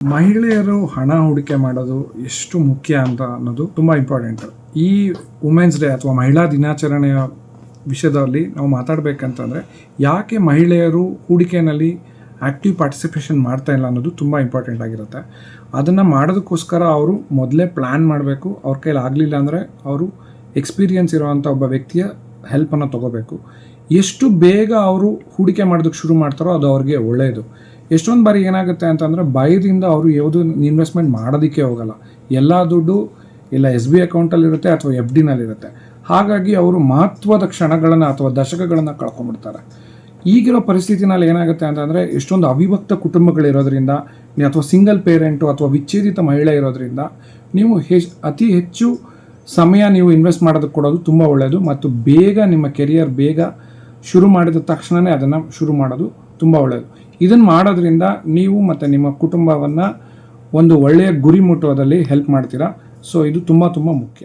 ಮಹಿಳೆಯರು ಹಣ ಹೂಡಿಕೆ ಮಾಡೋದು ಎಷ್ಟು ಮುಖ್ಯ ಅಂತ ಅನ್ನೋದು ತುಂಬ ಇಂಪಾರ್ಟೆಂಟ್. ಈ ವುಮೆನ್ಸ್ ಡೇ ಅಥವಾ ಮಹಿಳಾ ದಿನಾಚರಣೆಯ ವಿಷಯದಲ್ಲಿ ನಾವು ಮಾತಾಡಬೇಕಂತಂದರೆ ಯಾಕೆ ಮಹಿಳೆಯರು ಹೂಡಿಕೆಯಲ್ಲಿ ಆ್ಯಕ್ಟಿವ್ ಪಾರ್ಟಿಸಿಪೇಷನ್ ಮಾಡ್ತಾ ಇಲ್ಲ ಅನ್ನೋದು ತುಂಬ ಇಂಪಾರ್ಟೆಂಟ್ ಆಗಿರುತ್ತೆ. ಅದನ್ನು ಮಾಡೋದಕ್ಕೋಸ್ಕರ ಅವರು ಮೊದಲೇ ಪ್ಲ್ಯಾನ್ ಮಾಡಬೇಕು. ಅವ್ರ ಕೈಲಿ ಆಗಲಿಲ್ಲ ಅಂದರೆ ಅವರು ಎಕ್ಸ್ಪೀರಿಯನ್ಸ್ ಇರೋವಂಥ ಒಬ್ಬ ವ್ಯಕ್ತಿಯ ಹೆಲ್ಪನ್ನು ತೊಗೋಬೇಕು. ಎಷ್ಟು ಬೇಗ ಅವರು ಹೂಡಿಕೆ ಮಾಡೋದಕ್ಕೆ ಶುರು ಮಾಡ್ತಾರೋ ಅದು ಅವ್ರಿಗೆ ಒಳ್ಳೆಯದು. ಎಷ್ಟೊಂದು ಬಾರಿ ಏನಾಗುತ್ತೆ ಅಂತಂದರೆ ಭಯದಿಂದ ಅವರು ಯಾವುದು ಇನ್ವೆಸ್ಟ್ಮೆಂಟ್ ಮಾಡೋದಕ್ಕೆ ಹೋಗಲ್ಲ. ಎಲ್ಲ ದುಡ್ಡು ಇಲ್ಲ SBI ಅಕೌಂಟಲ್ಲಿರುತ್ತೆ ಅಥವಾ FDನಲ್ಲಿರುತ್ತೆ. ಹಾಗಾಗಿ ಅವರು ಮಹತ್ವದ ಕ್ಷಣಗಳನ್ನು ಅಥವಾ ದಶಕಗಳನ್ನು ಕಳ್ಕೊಂಡ್ಬಿಡ್ತಾರೆ. ಈಗಿರೋ ಪರಿಸ್ಥಿತಿನಲ್ಲಿ ಏನಾಗುತ್ತೆ ಅಂತಂದರೆ ಎಷ್ಟೊಂದು ಅವಿಭಕ್ತ ಕುಟುಂಬಗಳಿರೋದ್ರಿಂದ ಅಥವಾ ಸಿಂಗಲ್ ಪೇರೆಂಟು ಅಥವಾ ವಿಚ್ಛೇದಿತ ಮಹಿಳೆ ಇರೋದ್ರಿಂದ ನೀವು ಅತಿ ಹೆಚ್ಚು ಸಮಯ ನೀವು ಇನ್ವೆಸ್ಟ್ ಮಾಡೋದಕ್ಕೆ ಕೊಡೋದು ತುಂಬ ಒಳ್ಳೆಯದು. ಮತ್ತು ಬೇಗ ನಿಮ್ಮ ಕೆರಿಯರ್ ಬೇಗ ಶುರು ಮಾಡಿದ ತಕ್ಷಣವೇ ಅದನ್ನು ಶುರು ಮಾಡೋದು ತುಂಬ ಒಳ್ಳೆಯದು. ಇದನ್ನು ಮಾಡೋದ್ರಿಂದ ನೀವು ಮತ್ತು ನಿಮ್ಮ ಕುಟುಂಬವನ್ನು ಒಂದು ಒಳ್ಳೆಯ ಗುರಿ ಮುಟ್ಟುವುದರಲ್ಲಿ ಹೆಲ್ಪ್ ಮಾಡ್ತೀರಾ. ಸೊ ಇದು ತುಂಬ ಮುಖ್ಯ.